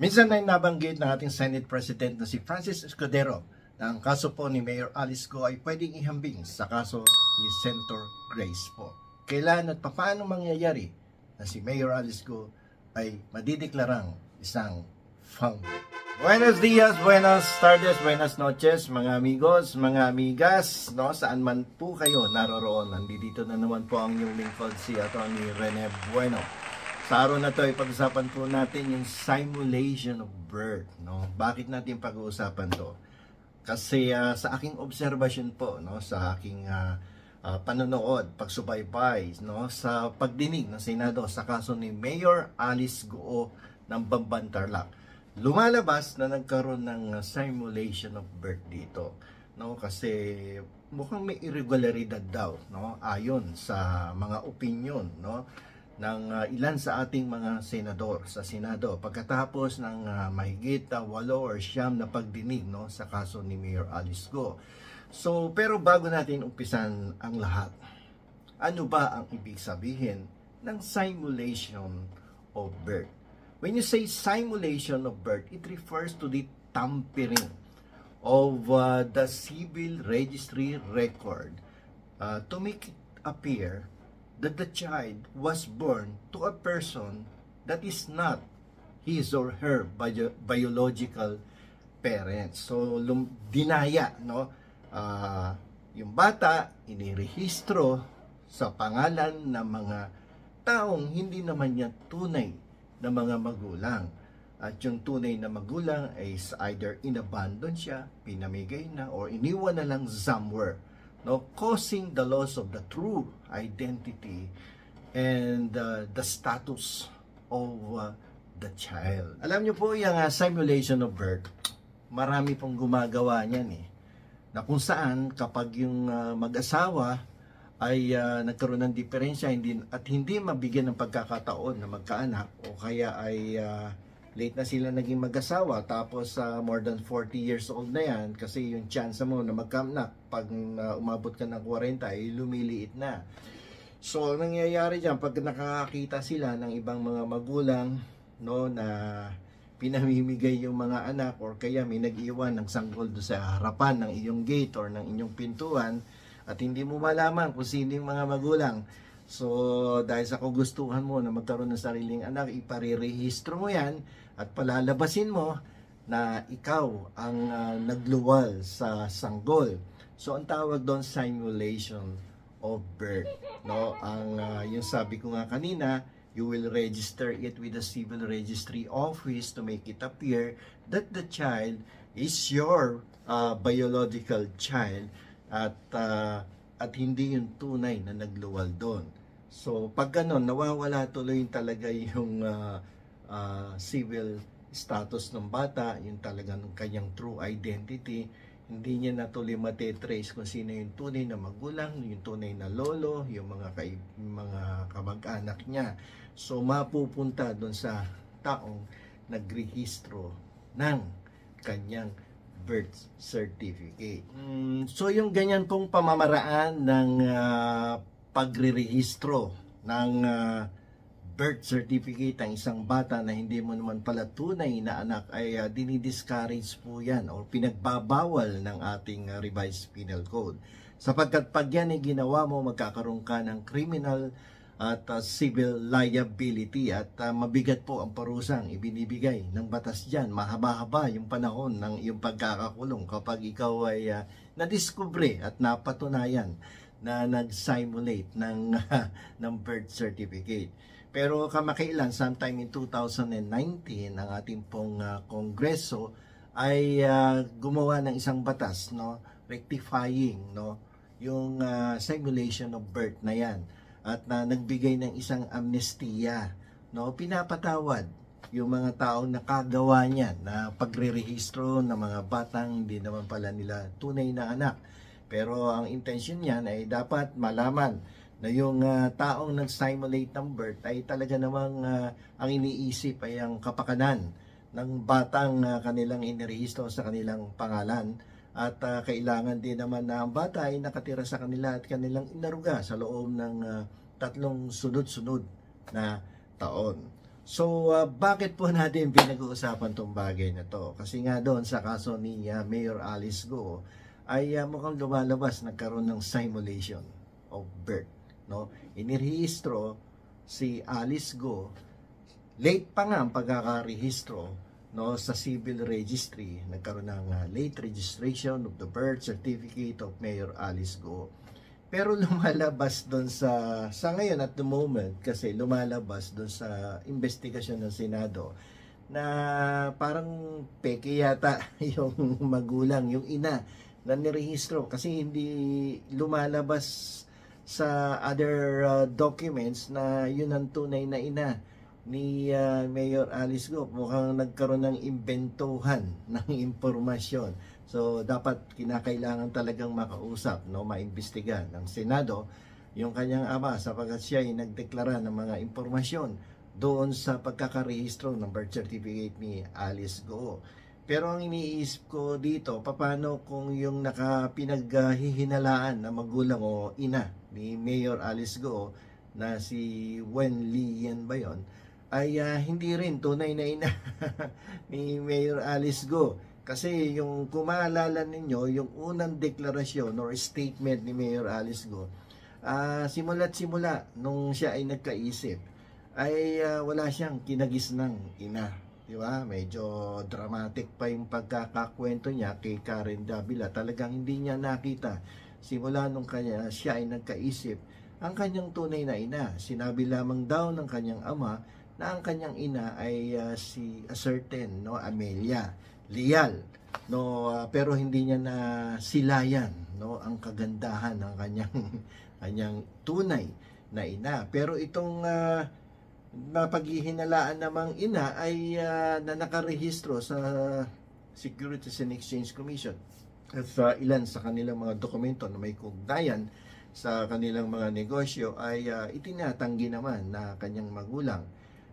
Minsan ay nabanggit ng ating Senate President na si Francis Escudero na ang kaso po ni Mayor Alice Go ay pwedeng ihambing sa kaso ni Senator Grace po. Kailan at paano mangyayari na si Mayor Alice Go ay madideklarang isang founder? Buenos dias, buenas tardes, buenas noches mga amigos, mga amigas, no? Saan man po kayo naroroon, nandito na naman po ang inyong lingkod si Atty. Rene Bueno. Sa araw na to ay pag-usapan po natin yung simulation of birth, no? Bakit natin pag-uusapan to? Kasi sa aking obserbasyon po, no, sa aking panonood, pagsubaybay, no, sa pagdinig ng Senado sa kaso ni Mayor Alice Go ng Bamban Tarlac, lumalabas na nagkaroon ng simulation of birth dito, no? Kasi mukhang may irregularidad daw, no, ayon sa mga opinion, no, ng ilan sa ating mga senador sa Senado pagkatapos ng mahigit 8 or 9 na pagdinig, no, sa kaso ni Mayor Alice Go. So, pero bago natin umpisan ang lahat, ano ba ang ibig sabihin ng simulation of birth? When you say simulation of birth, it refers to the tampering of the civil registry record to make it appear that the child was born to a person that is not his or her biological parents. So, dinaya, no? Yung bata, inirehistro sa pangalan ng mga taong hindi naman niya tunay na mga magulang. At yung tunay na magulang ay either inabandon siya, pinamigay na, or iniwan na lang somewhere, no, causing the loss of the true identity and the status of the child. Alam niyo po, yung simulation of birth, marami pong gumagawa niyan eh. Na kung saan kapag yung mag-asawa ay nagkaroon ng diferensya at hindi mabigyan ng pagkakataon na magkaanak, o kaya ay late na sila naging mag-asawa, tapos more than 40 years old na yan, kasi yung chance mo na magkaanak pag umabot ka ng 40 ay lumiliit na. So nangyayari dyan, pag nakakakita sila ng ibang mga magulang, no, na pinamimigay yung mga anak, or kaya may nag-iwan ng sanggol doon sa harapan ng iyong gate or ng inyong pintuan, at hindi mo malaman kung sino yung mga magulang. So, dahil sa kagustuhan mo na magkaroon ng sariling anak, iparirehistro mo yan at palalabasin mo na ikaw ang nagluwal sa sanggol. So, ang tawag doon, simulation of birth, no? Yung sabi ko nga kanina, you will register it with the Civil Registry Office to make it appear that the child is your biological child at hindi yung tunay na nagluwal doon. So, pag ganon, nawawala tuloy talaga yung civil status ng bata, yung talagang kanyang true identity. Hindi niya na tuloy matetrace kung sino yung tunay na magulang, yung tunay na lolo, yung mga kamag-anak niya. So, mapupunta doon sa taong nagrehistro ng kanyang birth certificate. So, yung ganyan pong pamamaraan ng pagrerehistro ng birth certificate ng isang bata na hindi mo naman pala tunay na anak ay dinidiscourage po yan o pinagbabawal ng ating revised penal code. Sapagkat pag yan ay ginawa mo, magkakaroon ka ng criminal at civil liability at mabigat po ang parusang ibinibigay ng batas dyan. Mahaba-haba yung panahon ng iyong pagkakakulong kapag ikaw ay nadiskubre at napatunayan na nag-simulate ng birth certificate. Pero kamakailan, sometime in 2019, ang ating pong Kongreso ay gumawa ng isang batas, no, rectifying, no, yung simulation of birth na yan, at nagbigay ng isang amnestiya, no, pinapatawad yung mga taong nakagawa niyan na pagrerehistro ng mga batang hindi naman pala nila tunay na anak. Pero ang intention niyan ay dapat malaman na yung taong nag-simulate ng birth ay talaga namang ang iniisip ay ang kapakanan ng batang kanilang inirehistro sa kanilang pangalan. At kailangan din naman na ang bata ay nakatira sa kanila at kanilang inaruga sa loob ng 3 sunod-sunod na taon. So, bakit po natin pinag-uusapan tong bagay na to? Kasi nga doon sa kaso ni Mayor Alice Go ay mukhang lumalabas, nagkaroon ng simulation of birth, no? Inirehistro si Alice Go, late pa nga ang pagkakarehistro, no, sa civil registry. Nagkaroon ng late registration of the birth certificate of Mayor Alice Go. Pero lumalabas doon sa ngayon at the moment, kasi lumalabas doon sa investigasyon ng Senado na parang peke yata yung magulang, yung ina na nirehistro, kasi hindi lumalabas sa other documents na yun ang tunay na ina ni Mayor Alice Go. Mukhang nagkaroon ng imbentuhan ng impormasyon. So, dapat kinakailangan talagang makausap, no, maimbestiga ng Senado yung kanyang ama sapagkat siya ay nagdeklara ng mga impormasyon doon sa pagkakarehistro ng birth certificate ni Alice Go. Pero ang iniisip ko dito, paano kung yung pinaghihinalaan na magulang o ina ni Mayor Alice Go na si Wen Lian ba yun, ay hindi rin tunay na ina ni Mayor Alice Go. Kasi yung kumaalala ninyo, yung unang deklarasyon or statement ni Mayor Alice Go, simula't simula nung siya ay nagkaisip, ay wala siyang kinagisnang ina. Diba? Medyo dramatic pa yung pagkakakwento niya kay Karen Davila. Talagang hindi niya nakita simula nung siya ay nagkaisip ang kanyang tunay na ina. Sinabi lamang daw ng kanyang ama na ang kanyang ina ay si a certain, no, Amelia Lial, no, pero hindi niya na silayan, no, ang kagandahan ng kanyang tunay na ina. Pero itong mapaghihinalaan namang ina ay na nakarehistro sa Securities and Exchange Commission at ilan sa kanilang mga dokumento na may kaugnayan sa kanilang mga negosyo ay itinatanggi naman na kanyang magulang.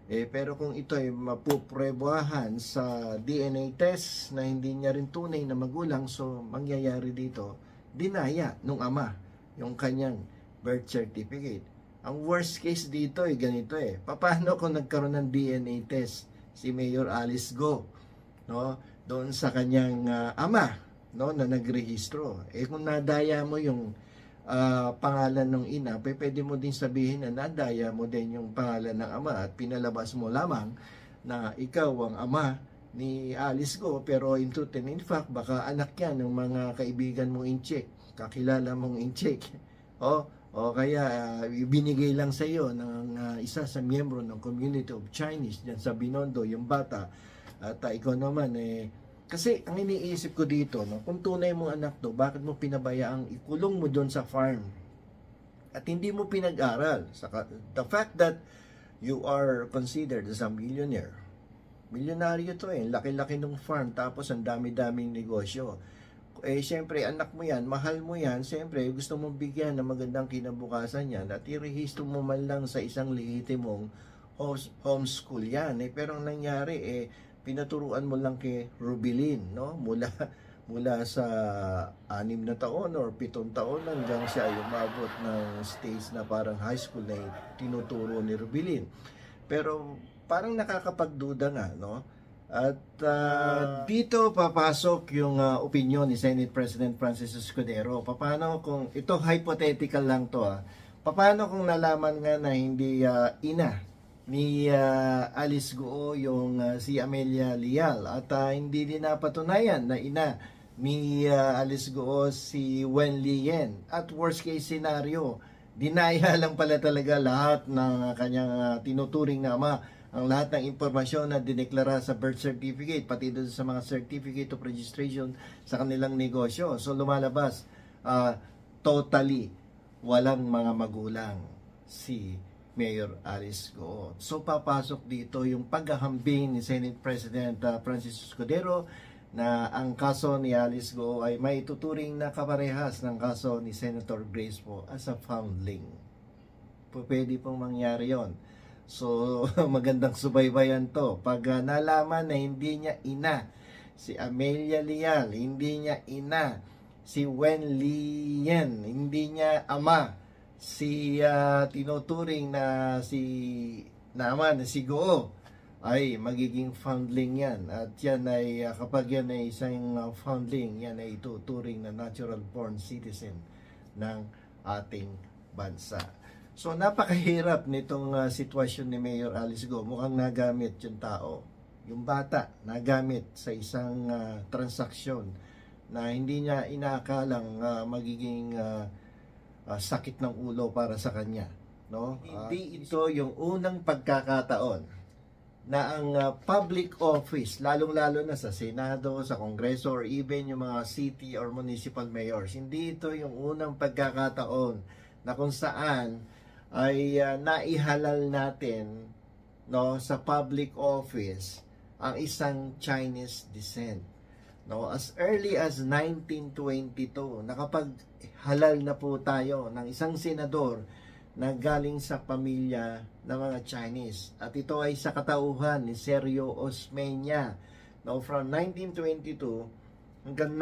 Pero kung ito ay mapuprebwahan sa DNA test na hindi niya rin tunay na magulang, so mangyayari dito, dinaya nung ama yung kanyang birth certificate. Ang worst case dito ay ganito paano kung nagkaroon ng DNA test si Mayor Alice Go, no, doon sa kanyang ama, no, na nagrehistro. Kung nadaya mo yung pangalan ng ina, pwede mo din sabihin na nadaya mo din yung pangalan ng ama at pinalabas mo lamang na ikaw ang ama ni Alice Go, pero in truth and in fact, baka anak yan ng mga kaibigan mo in check, kakilala mong in check. O kaya binigay lang sa iyo ng isa sa miyembro ng community of Chinese diyan sa Binondo, yung bata. At ikaw naman kasi ang iniisip ko dito, no, kung tunay mong anak to, bakit mo pinabayaang ikulong mo doon sa farm at hindi mo pinag-aral? The fact that you are considered as a millionaire, milyonaryo to laki-laki ng farm, tapos ang dami-daming negosyo. Siyempre, anak mo yan, mahal mo yan, siyempre, gusto mong bigyan ng magandang kinabukasan yan at irehistro mo man lang sa isang lehitimong homeschool yan. Pero ang nangyari, pinaturuan mo lang kay Rubilin, no? Mula sa 6 na taon or 7 taon hanggang siya ay umabot ng stage na parang high school na tinuturo ni Rubilin. Pero parang nakakapagduda nga, no? At dito papasok yung opinion ni Senate President Francis Escudero. Paano kung ito hypothetical lang to, paano kung nalaman nga na hindi ina ni Alice Go yung si Amelia Lial at hindi din napatunayan na ina ni Alice Go si Wen Lian, at worst case scenario, dinaya lang pala talaga lahat ng kanyang tinuturing na ama ang lahat ng impormasyon na dineklara sa birth certificate, pati doon sa mga certificate of registration sa kanilang negosyo. So lumalabas, totally walang mga magulang si Mayor Alice Go. So papasok dito yung paghahambing ni Senate President Francis Escudero na ang kaso ni Alice Go ay may tuturing na kaparehas ng kaso ni Senator Grace Poe as a foundling. Pwede pong mangyari yon. So, magandang subaybayan to. Pag nalaman na hindi niya ina si Amelia Lial, hindi niya ina si Wen Lian, hindi niya ama si tinuturing na si Go, ay magiging foundling yan. At yan ay, kapag yan ay isang foundling, yan ay ituturing na natural born citizen ng ating bansa. So napakahirap nitong sitwasyon ni Mayor Alice Go. Mukhang nagamit yung tao, yung bata, nagamit sa isang transaksyon na hindi niya inaakalang magiging sakit ng ulo para sa kanya. No? Hindi ito yung unang pagkakataon na ang public office, lalong-lalo na sa Senado, sa Kongreso, or even yung mga city or municipal mayors, hindi ito yung unang pagkakataon na kung saan ay naihalal natin, no, sa public office ang isang Chinese descent. No, as early as 1922, nakapaghalal na po tayo ng isang senador na galing sa pamilya ng mga Chinese. At ito ay sa katauhan ni Sergio Osmeña. No, from 1922 hanggang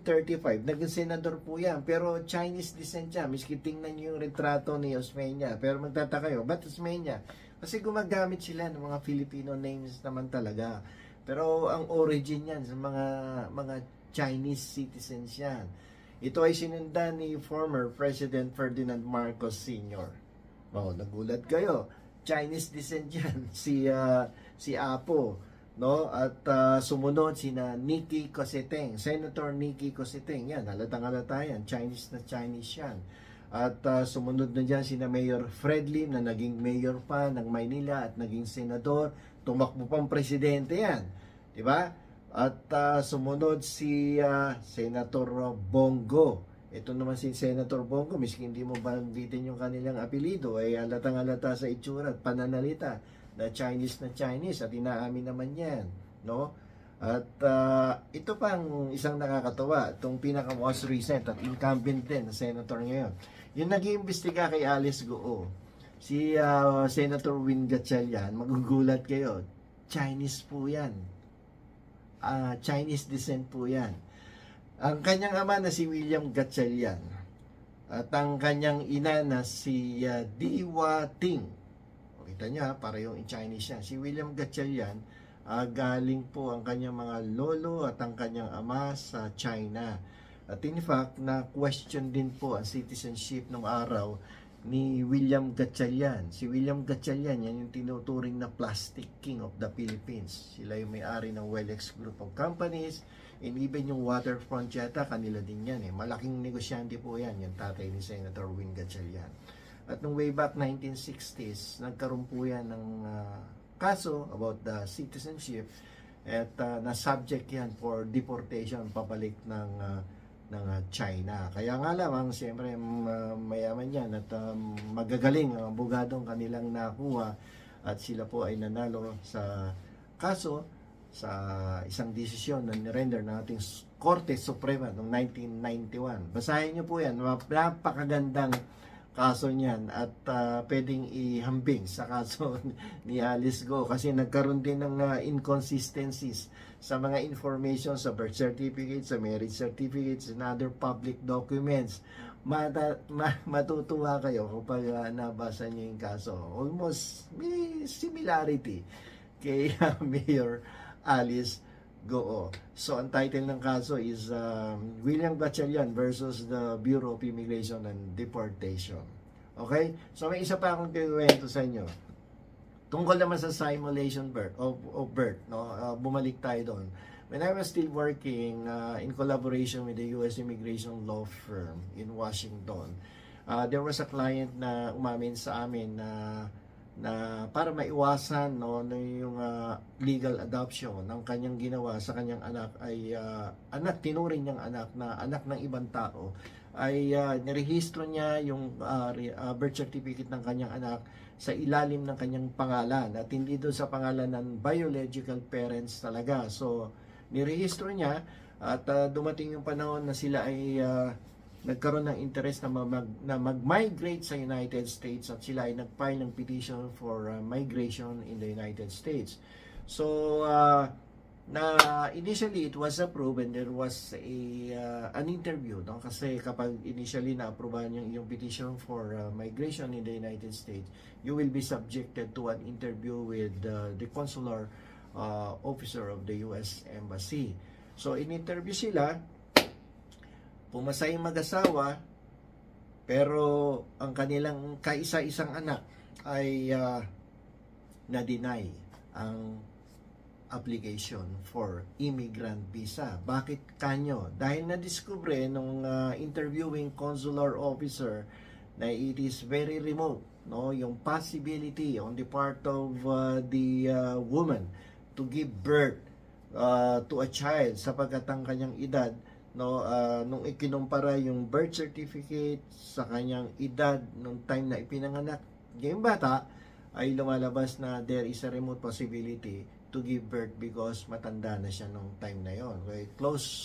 1935, naging senador po yan. Pero Chinese descent siya. Miski tingnan niyo yung retrato ni Osmeña. Pero magtataka kayo, ba't Osmeña? Kasi gumagamit sila ng mga Filipino names naman talaga. Pero ang origin yan sa mga Chinese citizens yan. Ito ay sinundan ni former President Ferdinand Marcos Sr. Oh, nagulat kayo. Chinese descent yan, si Apo, no? At sumunod sina Nicky Cositeng, Senator Nicky Cositeng, yan, halatang-halata yan, Chinese na Chinese yan. At sumunod na dyan sina Mayor Fred Lim na naging mayor pa ng Maynila at naging senador, tumakbo pang presidente yan, di ba? At sumunod si Senator Bongo. Ito naman si Senator Bongo, miski hindi mo banggitin yung kanilang apelido, ay halatang-halata sa itsura at pananalita na Chinese at inaamin naman yan, no? At ito pang isang nakakatawa, itong pinaka most recent at incumbent din na senator ngayon. Yung nag-iimbestiga kay Alice Goo, si Senator Win Gatchalian, magugulat kayo, Chinese po yan. Chinese descent po yan. Ang kanyang ama na si William Gatchalian at ang kanyang ina na si Diwa Ting. O, kita nyo para yung Chinese yan. Si William Gatchalian, galing po ang kanyang mga lolo at ang kanyang ama sa China. At in fact, na-question din po ang citizenship ng araw ni William Gatchalian. Si William Gatchalian, yan yung tinuturing na plastic king of the Philippines. Sila yung may-ari ng Welex Group of Companies, and even yung waterfront yata, kanila din yan. Malaking negosyante po yan, yung tatay ni Senator Win Gatchalian. At nung way back 1960s, nagkaroon po yan ng kaso about the citizenship at na-subject yan for deportation pabalik ng China. Kaya nga lamang, siyempre mayaman yan at magagaling ang abogadong kanilang nakuha at sila po ay nanalo sa kaso sa isang desisyon na nirender ng ating Korte Suprema noong 1991. Basahin nyo po yan, napakagandang kaso niyan at pwedeng ihambing sa kaso ni Alice Go kasi nagkaroon din ng inconsistencies sa mga information sa birth certificate, sa marriage certificates, and other public documents. Matutuwa kayo kapag nabasa niyo yung kaso. Almost may similarity kay Mayor Alice Goo. So, ang title ng kaso is William Gatchalian versus the Bureau of Immigration and Deportation. Okay? So, may isa pa akong kinuwento sa inyo. Tungkol naman sa simulation of birth, no? Bumalik tayo doon. When I was still working in collaboration with the U.S. Immigration Law Firm in Washington, there was a client na umamin sa amin na para maiwasan, no, yung legal adoption ng kanyang ginawa sa kanyang anak ay tinuring niyang anak na anak ng ibang tao, ay nirehistro niya yung birth certificate ng kanyang anak sa ilalim ng kanyang pangalan at hindi doon sa pangalan ng biological parents talaga. So nirehistro niya at dumating yung panahon na sila ay nagkaroon ng interest na mag-migrate sa United States at sila ay nag-file ng petition for migration in the United States. So na initially it was approved and there was an interview, no? Kasi kapag initially na-approvean yung petition for migration in the United States, you will be subjected to an interview with the consular officer of the US Embassy. So in-interview sila, pumasa yung mag-asawa, pero ang kanilang kaisa-isang anak ay na-deny ang application for immigrant visa. Bakit kanyo? Dahil na-discover nung interviewing consular officer na it is very remote, no, yung possibility on the part of the woman to give birth to a child sapagkat ang kanyang edad, no, nung ikinumpara yung birth certificate sa kanyang edad nung time na ipinanganak yung bata, ay lumalabas na there is a remote possibility to give birth because matanda na siya nung time na yon. Okay?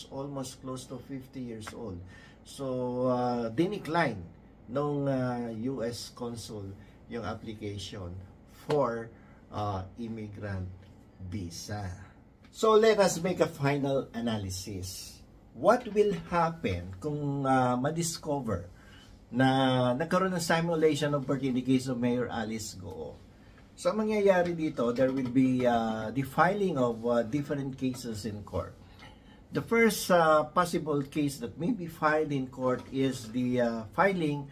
Almost close to 50 years old. So, dinecline nung US consul yung application for immigrant visa. So, let us make a final analysis. What will happen kung ma-discover na nagkaroon ng simulation of birth in the case of Mayor Alice Go? So, mangyayari dito, there will be the filing of different cases in court. The first possible case that may be filed in court is the filing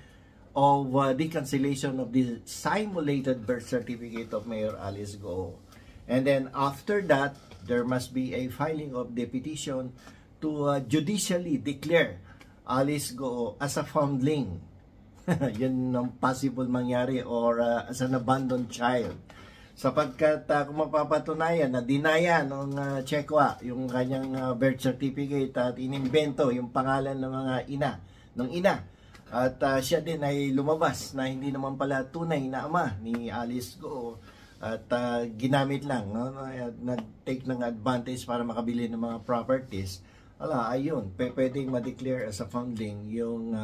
of the cancellation of the simulated birth certificate of Mayor Alice Go. And then after that, there must be a filing of the petition to judicially declare Alice Go as a foundling. Yun ang possible mangyari, or as an abandoned child. Sapagkat kung mapapatunayan na dinaya ng Chekwa yung kanyang birth certificate at inimbento yung pangalan ng mga ina. At siya din ay lumabas na hindi naman pala tunay na ama ni Alice Go. At ginamit lang, no? Nag-take ng advantage para makabili ng mga properties. Ayun, pwedeng ma-declare as a foundling yung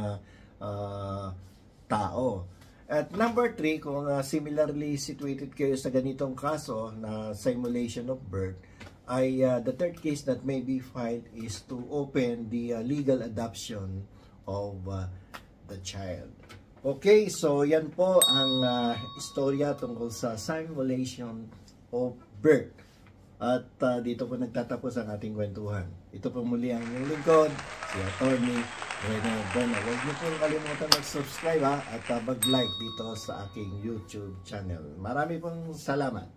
tao. At number 3, kung similarly situated kayo sa ganitong kaso na simulation of birth, ay the third case that may be filed is to open the legal adoption of the child. Okay, so yan po ang istorya tungkol sa simulation of birth. At dito po nagtatapos ang ating kwentuhan. Ito po muli ang inyong lingkod, si Attorney Rene Bona. Huwag niyo po kalimutan mag-subscribe at mag-like dito sa aking YouTube channel. Marami pong salamat.